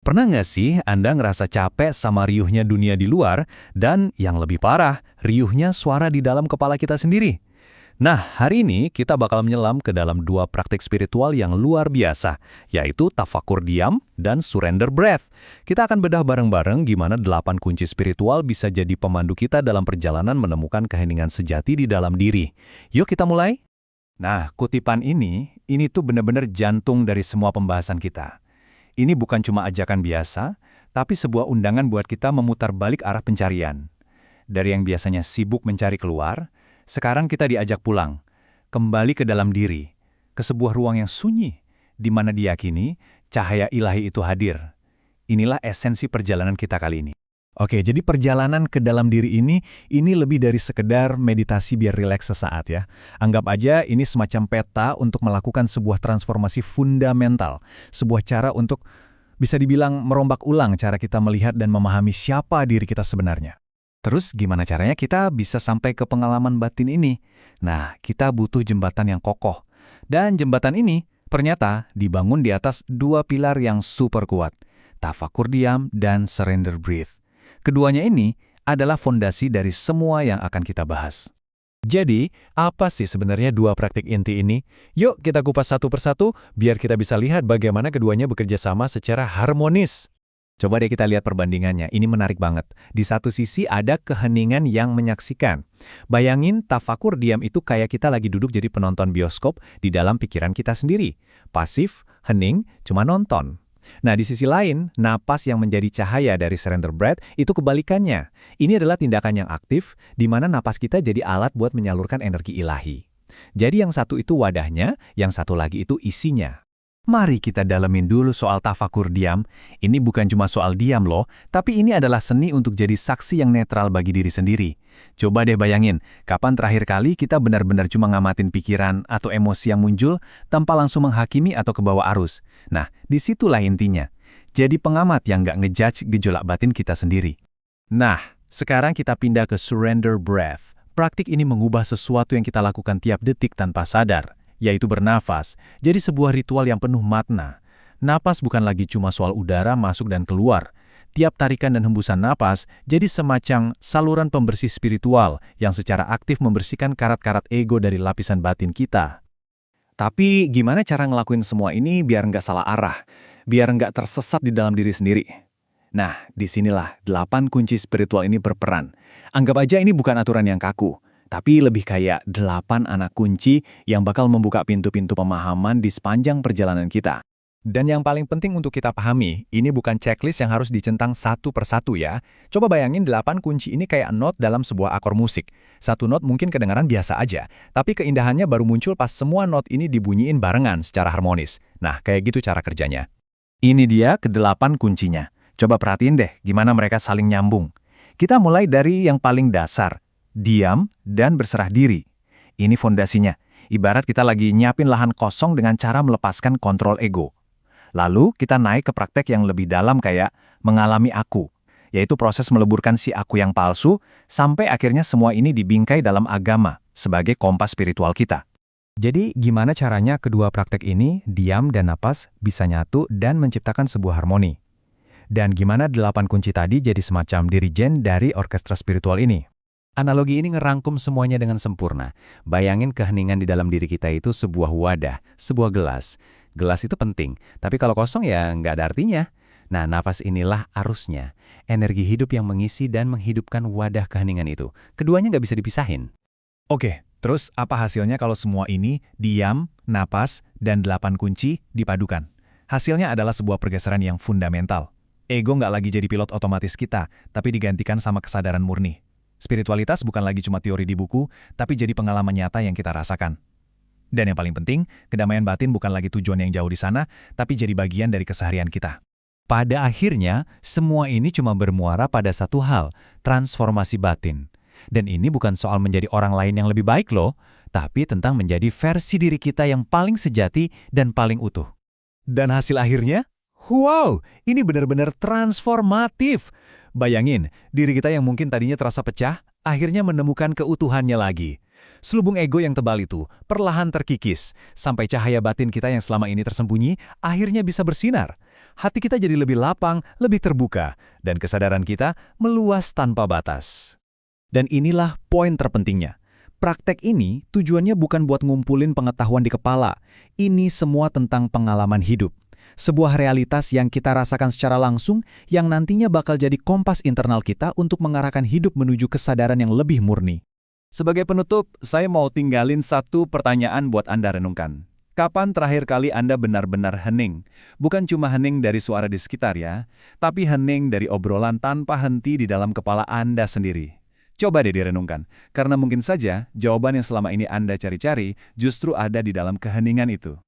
Pernah nggak sih Anda ngerasa capek sama riuhnya dunia di luar, dan yang lebih parah, riuhnya suara di dalam kepala kita sendiri? Nah, hari ini kita bakal menyelam ke dalam dua praktik spiritual yang luar biasa, yaitu tafakur diam dan surrender breath. Kita akan bedah bareng-bareng gimana 8 kunci spiritual bisa jadi pemandu kita dalam perjalanan menemukan keheningan sejati di dalam diri. Yuk kita mulai? Nah, kutipan ini tuh bener-bener jantung dari semua pembahasan kita. Ini bukan cuma ajakan biasa, tapi sebuah undangan buat kita memutar balik arah pencarian. Dari yang biasanya sibuk mencari keluar, sekarang kita diajak pulang, kembali ke dalam diri, ke sebuah ruang yang sunyi, di mana diyakini cahaya ilahi itu hadir. Inilah esensi perjalanan kita kali ini. Oke, jadi perjalanan ke dalam diri ini lebih dari sekedar meditasi biar rileks sesaat ya. Anggap aja ini semacam peta untuk melakukan sebuah transformasi fundamental, sebuah cara untuk bisa dibilang merombak ulang cara kita melihat dan memahami siapa diri kita sebenarnya. Terus gimana caranya kita bisa sampai ke pengalaman batin ini? Nah, kita butuh jembatan yang kokoh. Dan jembatan ini ternyata dibangun di atas dua pilar yang super kuat, tafakur diam dan surrender breath. Keduanya ini adalah fondasi dari semua yang akan kita bahas. Jadi, apa sih sebenarnya dua praktik inti ini? Yuk kita kupas satu persatu, biar kita bisa lihat bagaimana keduanya bekerja sama secara harmonis. Coba deh kita lihat perbandingannya, ini menarik banget. Di satu sisi ada keheningan yang menyaksikan. Bayangin tafakur diam itu kayak kita lagi duduk jadi penonton bioskop di dalam pikiran kita sendiri. Pasif, hening, cuma nonton. Nah, di sisi lain, napas yang menjadi cahaya dari surrender breath itu kebalikannya. Ini adalah tindakan yang aktif, di mana napas kita jadi alat buat menyalurkan energi ilahi. Jadi yang satu itu wadahnya, yang satu lagi itu isinya. Mari kita dalemin dulu soal tafakur diam. Ini bukan cuma soal diam loh, tapi ini adalah seni untuk jadi saksi yang netral bagi diri sendiri. Coba deh bayangin, kapan terakhir kali kita benar-benar cuma ngamatin pikiran atau emosi yang muncul tanpa langsung menghakimi atau kebawa arus. Nah, disitulah intinya. Jadi pengamat yang nggak ngejudge gejolak batin kita sendiri. Nah, sekarang kita pindah ke surrender breath. Praktik ini mengubah sesuatu yang kita lakukan tiap detik tanpa sadar, yaitu bernafas, jadi sebuah ritual yang penuh makna. Napas bukan lagi cuma soal udara masuk dan keluar. Tiap tarikan dan hembusan napas jadi semacam saluran pembersih spiritual yang secara aktif membersihkan karat-karat ego dari lapisan batin kita. Tapi gimana cara ngelakuin semua ini biar nggak salah arah, biar nggak tersesat di dalam diri sendiri? Nah, disinilah 8 kunci spiritual ini berperan. Anggap aja ini bukan aturan yang kaku, tapi lebih kayak 8 anak kunci yang bakal membuka pintu-pintu pemahaman di sepanjang perjalanan kita. Dan yang paling penting untuk kita pahami, ini bukan checklist yang harus dicentang satu persatu ya. Coba bayangin 8 kunci ini kayak not dalam sebuah akor musik. Satu not mungkin kedengaran biasa aja, tapi keindahannya baru muncul pas semua not ini dibunyiin barengan secara harmonis. Nah, kayak gitu cara kerjanya. Ini dia ke-8 kuncinya. Coba perhatiin deh gimana mereka saling nyambung. Kita mulai dari yang paling dasar, diam dan berserah diri. Ini fondasinya. Ibarat kita lagi nyiapin lahan kosong dengan cara melepaskan kontrol ego. Lalu kita naik ke praktek yang lebih dalam kayak mengalami aku, yaitu proses meleburkan si aku yang palsu sampai akhirnya semua ini dibingkai dalam agama sebagai kompas spiritual kita. Jadi gimana caranya kedua praktek ini, diam dan napas, bisa nyatu dan menciptakan sebuah harmoni? Dan gimana 8 kunci tadi jadi semacam dirijen dari orkestra spiritual ini? Analogi ini ngerangkum semuanya dengan sempurna. Bayangin keheningan di dalam diri kita itu sebuah wadah, sebuah gelas. Gelas itu penting, tapi kalau kosong ya nggak ada artinya. Nah, nafas inilah arusnya, energi hidup yang mengisi dan menghidupkan wadah keheningan itu. Keduanya nggak bisa dipisahin. Oke, terus apa hasilnya kalau semua ini, diam, napas, dan 8 kunci dipadukan? Hasilnya adalah sebuah pergeseran yang fundamental. Ego nggak lagi jadi pilot otomatis kita, tapi digantikan sama kesadaran murni. Spiritualitas bukan lagi cuma teori di buku, tapi jadi pengalaman nyata yang kita rasakan. Dan yang paling penting, kedamaian batin bukan lagi tujuan yang jauh di sana, tapi jadi bagian dari keseharian kita. Pada akhirnya, semua ini cuma bermuara pada satu hal, transformasi batin. Dan ini bukan soal menjadi orang lain yang lebih baik loh, tapi tentang menjadi versi diri kita yang paling sejati dan paling utuh. Dan hasil akhirnya? Wow, ini benar-benar transformatif. Bayangin, diri kita yang mungkin tadinya terasa pecah, akhirnya menemukan keutuhannya lagi. Selubung ego yang tebal itu perlahan terkikis, sampai cahaya batin kita yang selama ini tersembunyi akhirnya bisa bersinar. hati kita jadi lebih lapang, lebih terbuka, dan kesadaran kita meluas tanpa batas. Dan inilah poin terpentingnya. Praktek ini tujuannya bukan buat ngumpulin pengetahuan di kepala. Ini semua tentang pengalaman hidup. Sebuah realitas yang kita rasakan secara langsung yang nantinya bakal jadi kompas internal kita untuk mengarahkan hidup menuju kesadaran yang lebih murni. Sebagai penutup, saya mau tinggalin satu pertanyaan buat Anda renungkan. Kapan terakhir kali Anda benar-benar hening? Bukan cuma hening dari suara di sekitar ya, tapi hening dari obrolan tanpa henti di dalam kepala Anda sendiri. Coba deh direnungkan, karena mungkin saja jawaban yang selama ini Anda cari-cari justru ada di dalam keheningan itu.